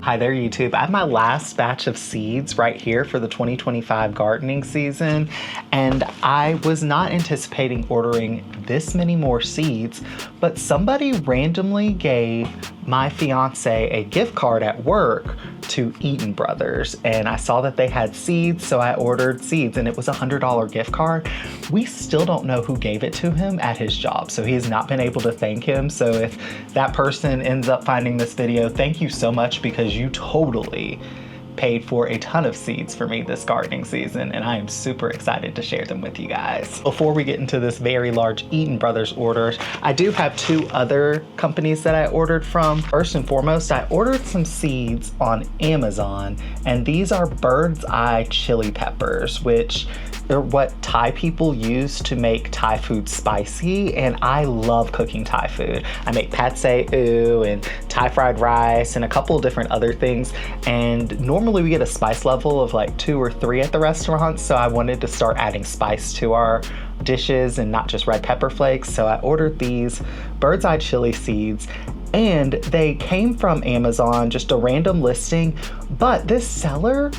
Hi there, YouTube. I have my last batch of seeds right here for the 2025 gardening season, and I was not anticipating ordering this many more seeds, but somebody randomly gave my fiance a gift card at work to Eaton Brothers, and I saw that they had seeds, so I ordered seeds, and it was a $100 gift card. We still don't know who gave it to him at his job, so he has not been able to thank him. So if that person ends up finding this video, thank you so much, because you totally paid for a ton of seeds for me this gardening season, and I am super excited to share them with you guys. Before we get into this very large Eaton Brothers orders, I do have two other companies that I ordered from. First and foremost, I ordered some seeds on Amazon, and these are Bird's Eye chili peppers, which they're what Thai people use to make Thai food spicy, and I love cooking Thai food. I make pad see ew and Thai fried rice and a couple of different other things, and normally we get a spice level of like 2 or 3 at the restaurant, so I wanted to start adding spice to our dishes and not just red pepper flakes. So I ordered these Bird's Eye chili seeds, and they came from Amazon, just a random listing, but this seller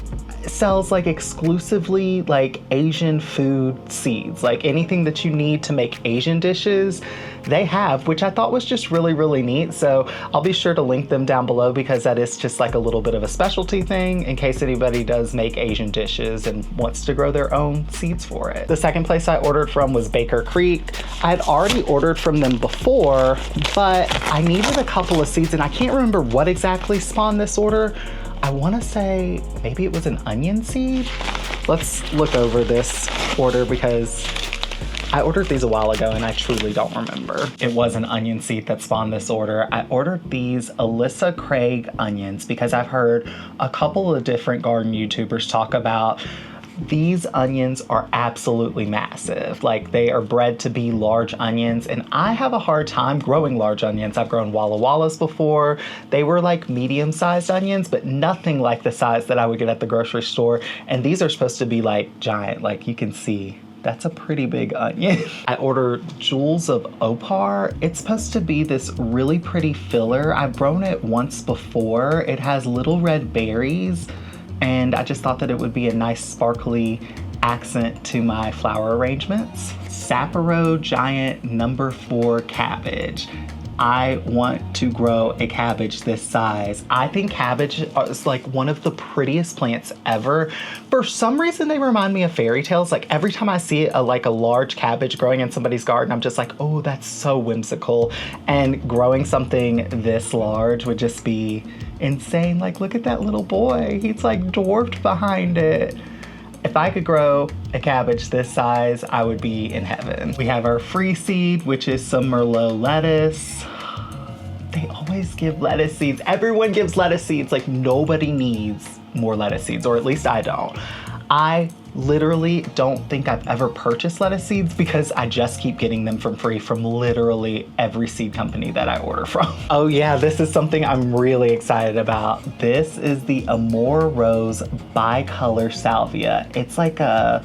sells like exclusively like Asian food seeds, like anything that you need to make Asian dishes they have, which I thought was just really, really neat. So I'll be sure to link them down below, because that is just like a little bit of a specialty thing in case anybody does make Asian dishes and wants to grow their own seeds for it. The second place I ordered from was Baker Creek. I had already ordered from them before, but I needed a couple of seeds, and I can't remember what exactly spawned this order. I want to say maybe it was an onion seed. Let's look over this order, because I ordered these a while ago and I truly don't remember. It was an onion seed that spawned this order. I ordered these Alyssa Craig onions because I've heard a couple of different garden YouTubers talk about these onions are absolutely massive. Like, they are bred to be large onions, and I have a hard time growing large onions. I've grown Walla Wallas before. They were like medium-sized onions, but nothing like the size that I would get at the grocery store. And these are supposed to be like giant, like you can see. That's a pretty big onion. I ordered Jewels of Opar. It's supposed to be this really pretty filler. I've grown it once before. It has little red berries, and I just thought that it would be a nice sparkly accent to my flower arrangements. Sapporo Giant No. 4 cabbage. I want to grow a cabbage this size. I think cabbage is like one of the prettiest plants ever. For some reason, they remind me of fairy tales. Like, every time I see a large cabbage growing in somebody's garden, I'm just like, oh, that's so whimsical. And growing something this large would just be insane. Like, look at that little boy. He's like dwarfed behind it. If I could grow a cabbage this size, I would be in heaven. We have our free seed, which is some Merlot lettuce. They always give lettuce seeds. Everyone gives lettuce seeds. Like, nobody needs more lettuce seeds, or at least I don't. I literally don't think I've ever purchased lettuce seeds, because I just keep getting them from free from literally every seed company that I order from. Oh yeah, this is something I'm really excited about. This is the Amore Rose Bicolor Salvia. It's like a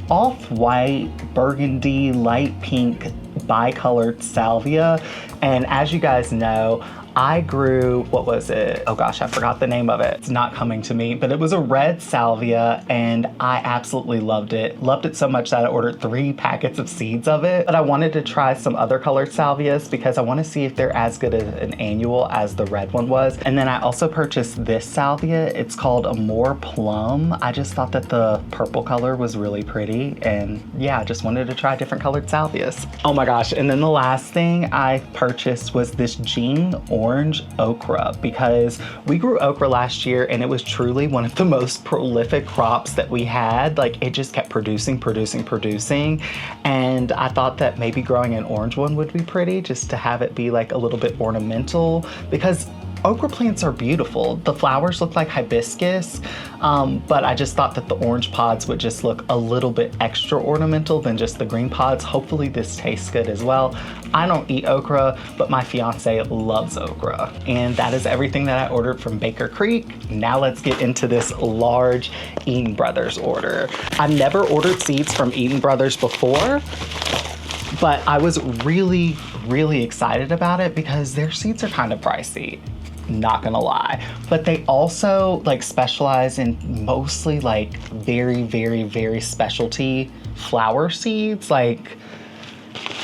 off-white, burgundy, light pink bicolored salvia. And as you guys know, I grew, what was it? Oh gosh, I forgot the name of it. It's not coming to me, but it was a red salvia, and I absolutely loved it. Loved it so much that I ordered 3 packets of seeds of it. But I wanted to try some other colored salvias because I want to see if they're as good as an annual as the red one was. And then I also purchased this salvia. It's called Amore Plum. I just thought that the purple color was really pretty, and yeah, I just wanted to try different colored salvias. Oh my gosh, and then the last thing I purchased was this Jing Orange okra, because we grew okra last year and it was truly one of the most prolific crops that we had. Like, it just kept producing, and I thought that maybe growing an orange one would be pretty, just to have it be like a little bit ornamental, because okra plants are beautiful. The flowers look like hibiscus, but I just thought that the orange pods would just look a little bit extra ornamental than just the green pods. Hopefully this tastes good as well. I don't eat okra, but my fiance loves okra. And that is everything that I ordered from Baker Creek. Now let's get into this large Eaton Brothers order. I've never ordered seeds from Eaton Brothers before, but I was really excited about it because their seeds are kind of pricey. not gonna lie. But they also like specialize in mostly like very, very, very specialty flower seeds. Like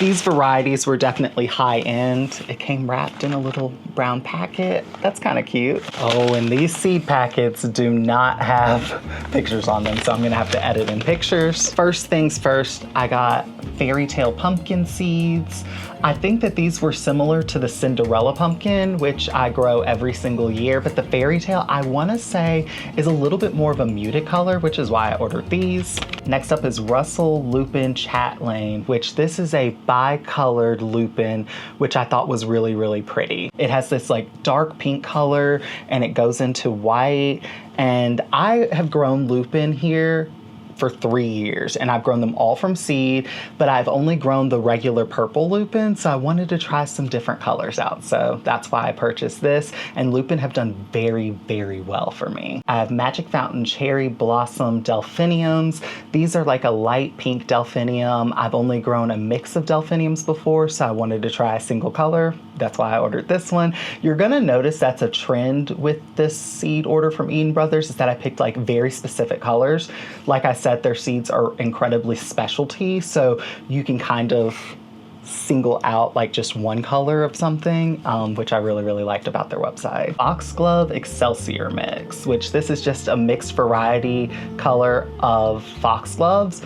these varieties were definitely high end. It came wrapped in a little brown packet. That's kind of cute. Oh, and these seed packets do not have pictures on them, so I'm gonna have to edit in pictures. First things first, I got fairy tale pumpkin seeds. I think that these were similar to the Cinderella pumpkin, which I grow every single year, but the fairy tale, I wanna say, is a little bit more of a muted color, which is why I ordered these. Next up is Russell Lupin Chatelaine, which this is a bi-colored lupin, which I thought was really, really pretty. It has this like dark pink color and it goes into white. And I have grown lupin here for 3 years, and I've grown them all from seed, but I've only grown the regular purple lupin, so I wanted to try some different colors out. So that's why I purchased this, and lupin have done very, very well for me. I have Magic Fountain Cherry Blossom Delphiniums. These are like a light pink delphinium. I've only grown a mix of delphiniums before, so I wanted to try a single color. That's why I ordered this one. You're gonna notice that's a trend with this seed order from Eden Brothers, is that I picked like very specific colors. Like I said, their seeds are incredibly specialty, so you can kind of single out like just one color of something, which I really, really liked about their website. Foxglove Excelsior Mix, which this is just a mixed variety color of foxgloves,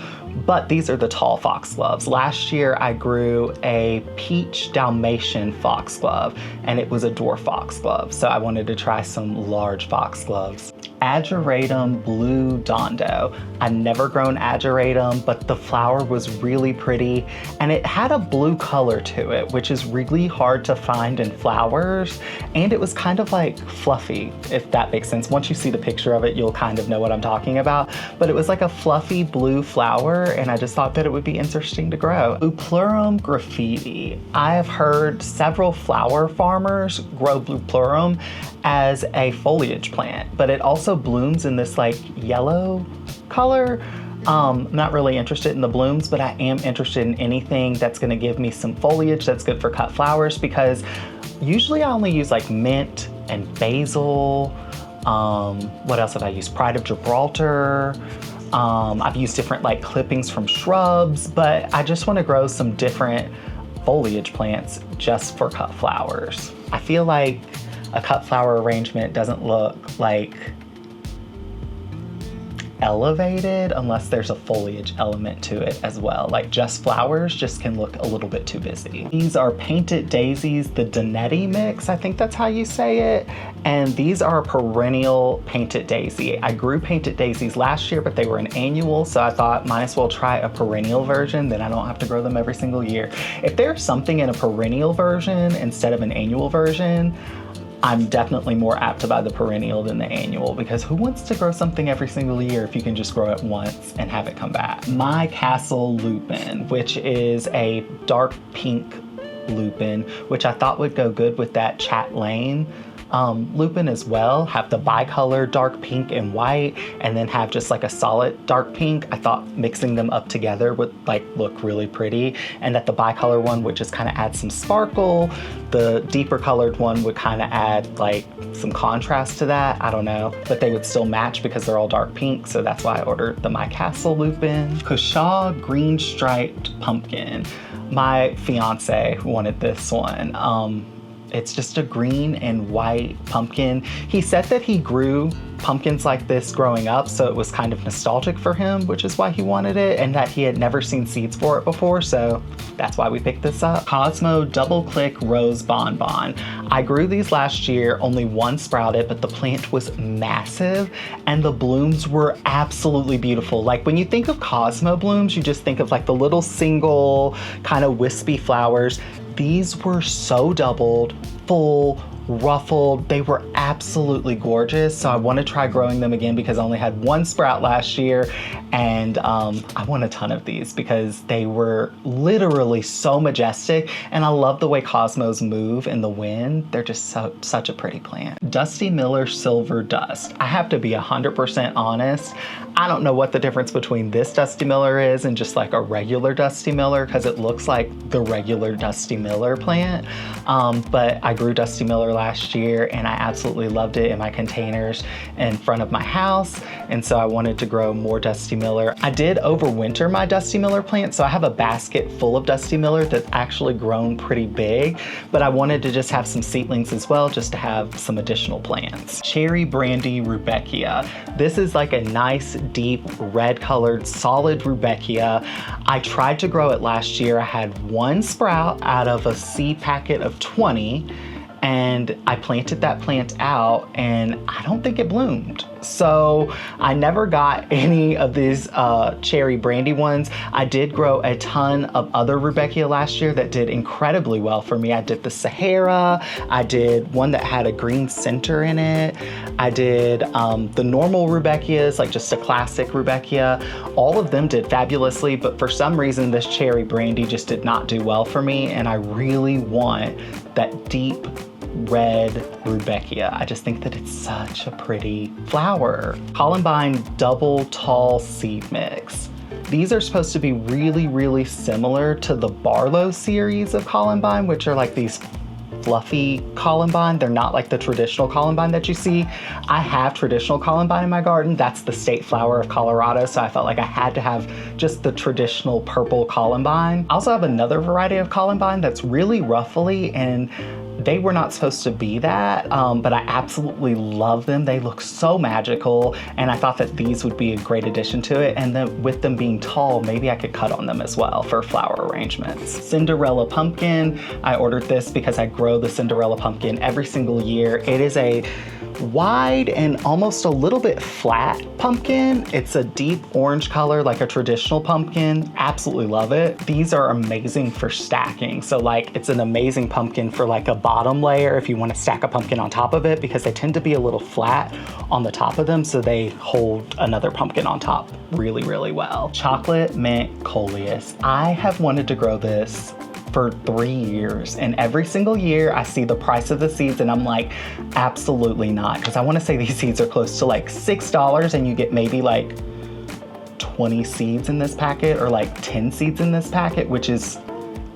but these are the tall foxgloves. Last year I grew a peach Dalmatian foxglove, and it was a dwarf foxglove, so I wanted to try some large foxgloves. Ageratum Blue Dondo. I've never grown ageratum, but the flower was really pretty, and it had a blue color to it, which is really hard to find in flowers, and it was kind of like fluffy, if that makes sense. Once you see the picture of it, you'll kind of know what I'm talking about, but it was like a fluffy blue flower, and I just thought that it would be interesting to grow. Blupleurum Graffiti. I have heard several flower farmers grow Blupleurum as a foliage plant, but it also blooms in this like yellow color. I'm not really interested in the blooms, but I am interested in anything that's gonna give me some foliage that's good for cut flowers, because usually I only use like mint and basil. What else have I used? Pride of Gibraltar. I've used different like clippings from shrubs, but I just wanna grow some different foliage plants just for cut flowers. I feel like a cut flower arrangement doesn't look like elevated unless there's a foliage element to it as well. Like just flowers just can look a little bit too busy. These are Painted Daisies, the Donetti mix, I think that's how you say it. And these are a perennial painted daisy. I grew painted daisies last year, but they were an annual, so I thought might as well try a perennial version, then I don't have to grow them every single year. If there's something in a perennial version instead of an annual version, I'm definitely more apt to buy the perennial than the annual, because who wants to grow something every single year if you can just grow it once and have it come back? My Castle Lupin, which is a dark pink lupin, which I thought would go good with that Chatelaine lupin as well. Have the bicolor dark pink and white, and then have just like a solid dark pink. I thought mixing them up together would like look really pretty, and that the bicolor one would just kind of add some sparkle. The deeper colored one would kind of add like some contrast to that. I don't know, but they would still match because they're all dark pink, so that's why I ordered the My Castle lupin. Cushaw Green Striped Pumpkin. My fiance wanted this one. It's just a green and white pumpkin. He said that he grew pumpkins like this growing up, so it was kind of nostalgic for him, which is why he wanted it, and that he had never seen seeds for it before, so that's why we picked this up. Cosmo Double Click Rose Bonbon. I grew these last year, only one sprouted, but the plant was massive, and the blooms were absolutely beautiful. Like when you think of Cosmo blooms, you just think of like the little single kind of wispy flowers. These were so doubled, full, ruffled. They were absolutely gorgeous. So I want to try growing them again because I only had one sprout last year, and I want a ton of these because they were literally so majestic, and I love the way Cosmos move in the wind. They're just such a pretty plant. Dusty Miller Silver Dust. I have to be 100% honest. I don't know what the difference between this Dusty Miller is and just like a regular Dusty Miller, because it looks like the regular Dusty Miller plant. But I grew Dusty Miller miller last year, and I absolutely loved it in my containers in front of my house. And so I wanted to grow more Dusty Miller. I did overwinter my Dusty Miller plant, so I have a basket full of Dusty Miller that's actually grown pretty big, but I wanted to just have some seedlings as well, just to have some additional plants. Cherry Brandy Rudbeckia. This is like a nice, deep, red colored, solid Rudbeckia. I tried to grow it last year. I had one sprout out of a seed packet of 20, and I planted that plant out and I don't think it bloomed. So I never got any of these cherry brandy ones. I did grow a ton of other Rudbeckia last year that did incredibly well for me. I did the Sahara, I did one that had a green center in it. I did the normal Rudbeckias, like just a classic Rudbeckia. All of them did fabulously, but for some reason this cherry brandy just did not do well for me, and I really want that deep red Rudbeckia. I just think that it's such a pretty flower. Columbine Double Tall Seed Mix. These are supposed to be really, really similar to the Barlow series of Columbine, which are like these fluffy Columbine. They're not like the traditional Columbine that you see. I have traditional Columbine in my garden. That's the state flower of Colorado, so I felt like I had to have just the traditional purple Columbine. I also have another variety of Columbine that's really ruffly, and they were not supposed to be that, but I absolutely love them. They look so magical, and I thought that these would be a great addition to it. And then with them being tall, maybe I could cut on them as well for flower arrangements. Cinderella Pumpkin. I ordered this because I grow the Cinderella Pumpkin every single year. It is a wide and almost a little bit flat pumpkin. It's a deep orange color like a traditional pumpkin. Absolutely love it. These are amazing for stacking. So like it's an amazing pumpkin for like a bottom layer if you want to stack a pumpkin on top of it, because they tend to be a little flat on the top of them, so they hold another pumpkin on top really, really well. Chocolate Mint Coleus. I have wanted to grow this for 3 years, and every single year I see the price of the seeds and I'm like, absolutely not, because I want to say these seeds are close to like $6 and you get maybe like 20 seeds in this packet or like 10 seeds in this packet, which is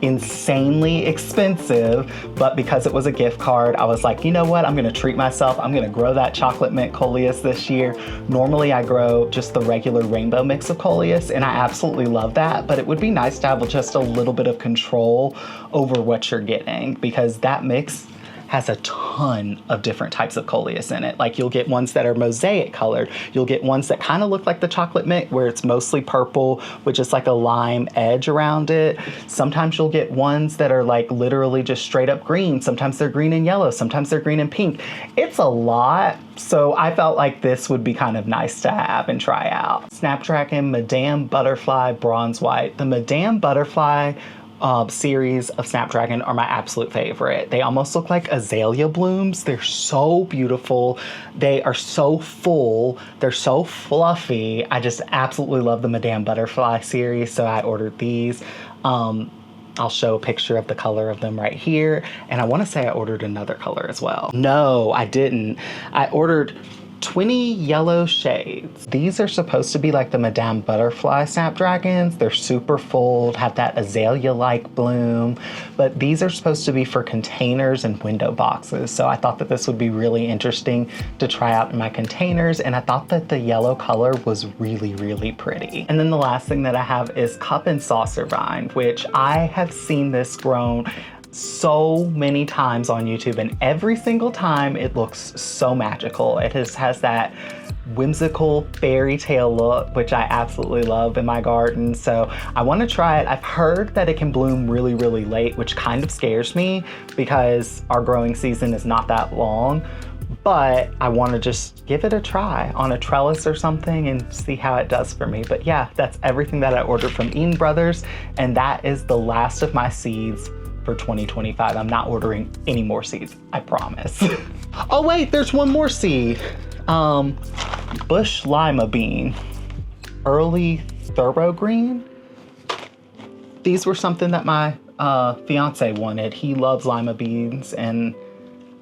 insanely expensive. But because it was a gift card, I was like, you know what, I'm gonna treat myself. I'm gonna grow that Chocolate Mint Coleus this year. Normally I grow just the regular rainbow mix of Coleus, and I absolutely love that, but it would be nice to have just a little bit of control over what you're getting, because that mix has a ton of different types of Coleus in it. Like you'll get ones that are mosaic colored. You'll get ones that kind of look like the Chocolate Mint, where it's mostly purple with just like a lime edge around it. Sometimes you'll get ones that are like literally just straight up green. Sometimes they're green and yellow. Sometimes they're green and pink. It's a lot. So I felt like this would be kind of nice to have and try out. Snapdragon Madame Butterfly Bronze White. The Madame Butterfly series of Snapdragon are my absolute favorite. They almost look like azalea blooms. They're so beautiful. They are so full. They're so fluffy. I just absolutely love the Madame Butterfly series, so I ordered these. I'll show a picture of the color of them right here. And I want to say I ordered another color as well. No, I didn't. I ordered 20 yellow shades. These are supposed to be like the Madame Butterfly Snapdragons. They're super full, have that azalea-like bloom, but these are supposed to be for containers and window boxes. So I thought that this would be really interesting to try out in my containers, and I thought that the yellow color was really, really pretty. And then the last thing that I have is Cup and Saucer Vine, which I have seen this grown so many times on YouTube, and every single time it looks so magical. It has that whimsical fairy tale look, which I absolutely love in my garden. So I want to try it. I've heard that it can bloom really, really late, which kind of scares me because our growing season is not that long. But I want to just give it a try on a trellis or something and see how it does for me. But yeah, that's everything that I ordered from Eden Brothers, and that is the last of my seeds for 2025. I'm not ordering any more seeds, I promise. Oh wait, there's one more seed. Bush Lima Bean, Early Thorough Green. These were something that my fiance wanted. He loves lima beans, and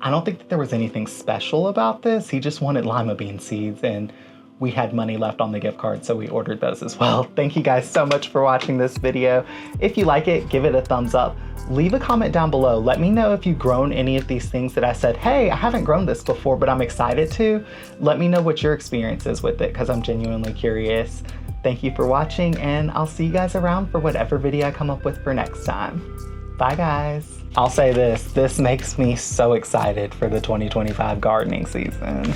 I don't think that there was anything special about this. He just wanted lima bean seeds, and we had money left on the gift card, so we ordered those as well. Thank you guys so much for watching this video. If you like it, give it a thumbs up. Leave a comment down below. Let me know if you've grown any of these things that I said, hey, I haven't grown this before, but I'm excited to. Let me know what your experience is with it, because I'm genuinely curious. Thank you for watching, and I'll see you guys around for whatever video I come up with for next time. Bye guys. I'll say this makes me so excited for the 2025 gardening season.